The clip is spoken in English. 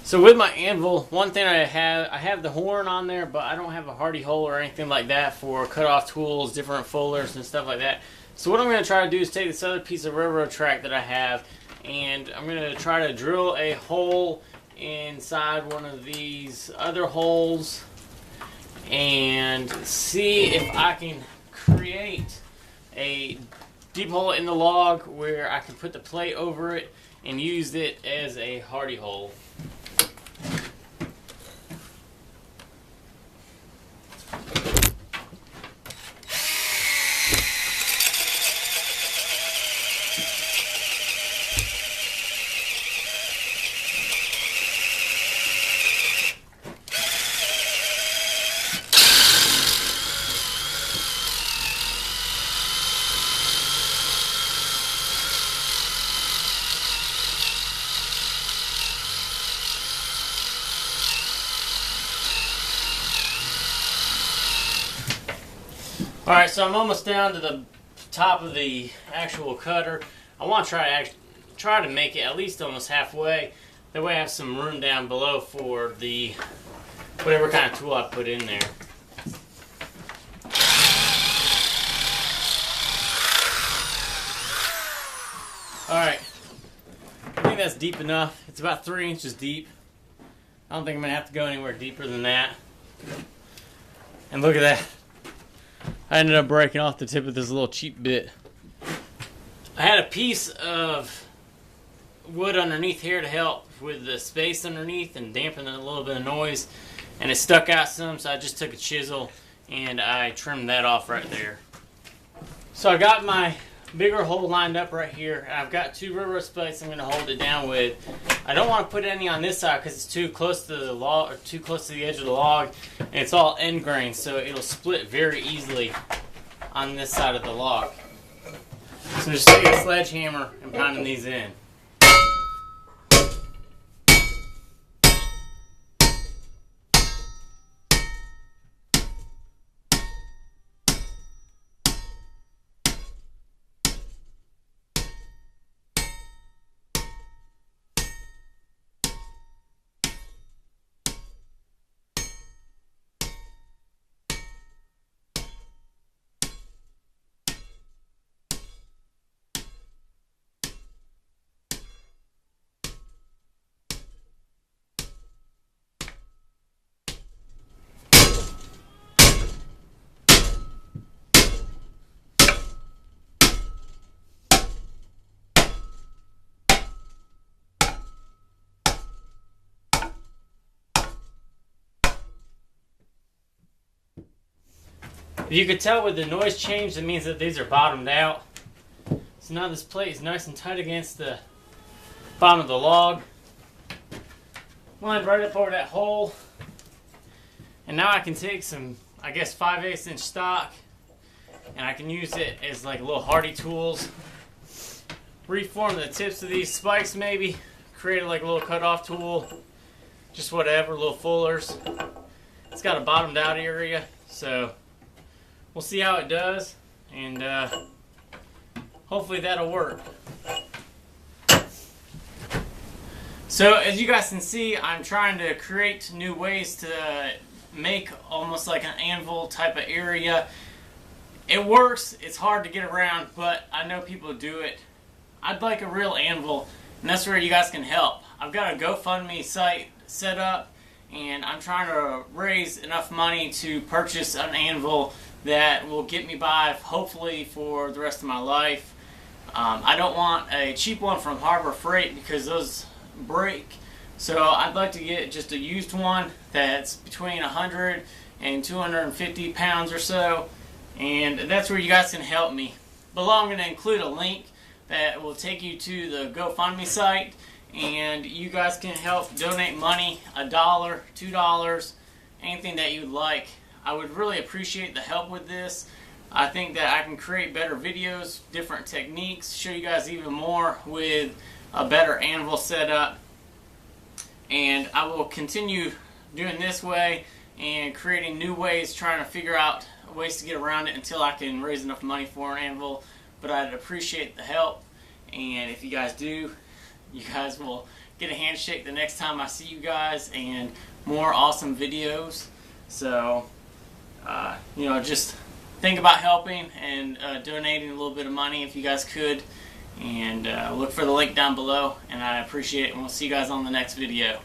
So with my anvil, one thing I have the horn on there, but I don't have a hardy hole or anything like that for cut-off tools, different fullers and stuff like that. So what I'm going to try to do is take this other piece of railroad track that I have, and I'm going to try to drill a hole inside one of these other holes and see if I can create a deep hole in the log where I can put the plate over it and use it as a hardy hole. Alright, so I'm almost down to the top of the actual cutter. I want to try to make it at least almost halfway. That way I have some room down below for the whatever kind of tool I put in there. Alright, I think that's deep enough. It's about 3 inches deep. I don't think I'm going to have to go anywhere deeper than that. And look at that. I ended up breaking off the tip of this little cheap bit. I had a piece of wood underneath here to help with the space underneath and dampen a little bit of noise, and it stuck out some, so I just took a chisel and I trimmed that off right there. So I got my bigger hole lined up right here, and I've got 2 railroad spikes I'm going to hold it down with. I don't want to put any on this side because it's too close to the log, or too close to the edge of the log, and it's all end grain, so it'll split very easily on this side of the log. So I'm just taking a sledgehammer and pounding these in. If you could tell with the noise change, that means that these are bottomed out. So now this plate is nice and tight against the bottom of the log. Lined right up over that hole. And now I can take some, I guess, 5/8 inch stock, and I can use it as like little hardy tools. Reform the tips of these spikes maybe. Create like a little cut-off tool. Just whatever, little fullers. It's got a bottomed out area, so we'll see how it does, and hopefully that'll work. So as you guys can see, I'm trying to create new ways to make almost like an anvil type of area. It works, it's hard to get around, but I know people do it. I'd like a real anvil, and that's where you guys can help. I've got a GoFundMe site set up, and I'm trying to raise enough money to purchase an anvil that will get me by, hopefully, for the rest of my life. I don't want a cheap one from Harbor Freight because those break. So I'd like to get just a used one that's between 100 and 250 pounds or so. And that's where you guys can help me. Below I'm going to include a link that will take you to the GoFundMe site. And you guys can help donate money, $1, $2, anything that you'd like. I would really appreciate the help with this. I think that I can create better videos, different techniques, show you guys even more with a better anvil setup. And I will continue doing this way and creating new ways, trying to figure out ways to get around it until I can raise enough money for an anvil. But I'd appreciate the help, and if you guys do, you guys will get a handshake the next time I see you guys, and more awesome videos. So, just think about helping and donating a little bit of money if you guys could. And look for the link down below, and I appreciate it, and we'll see you guys on the next video.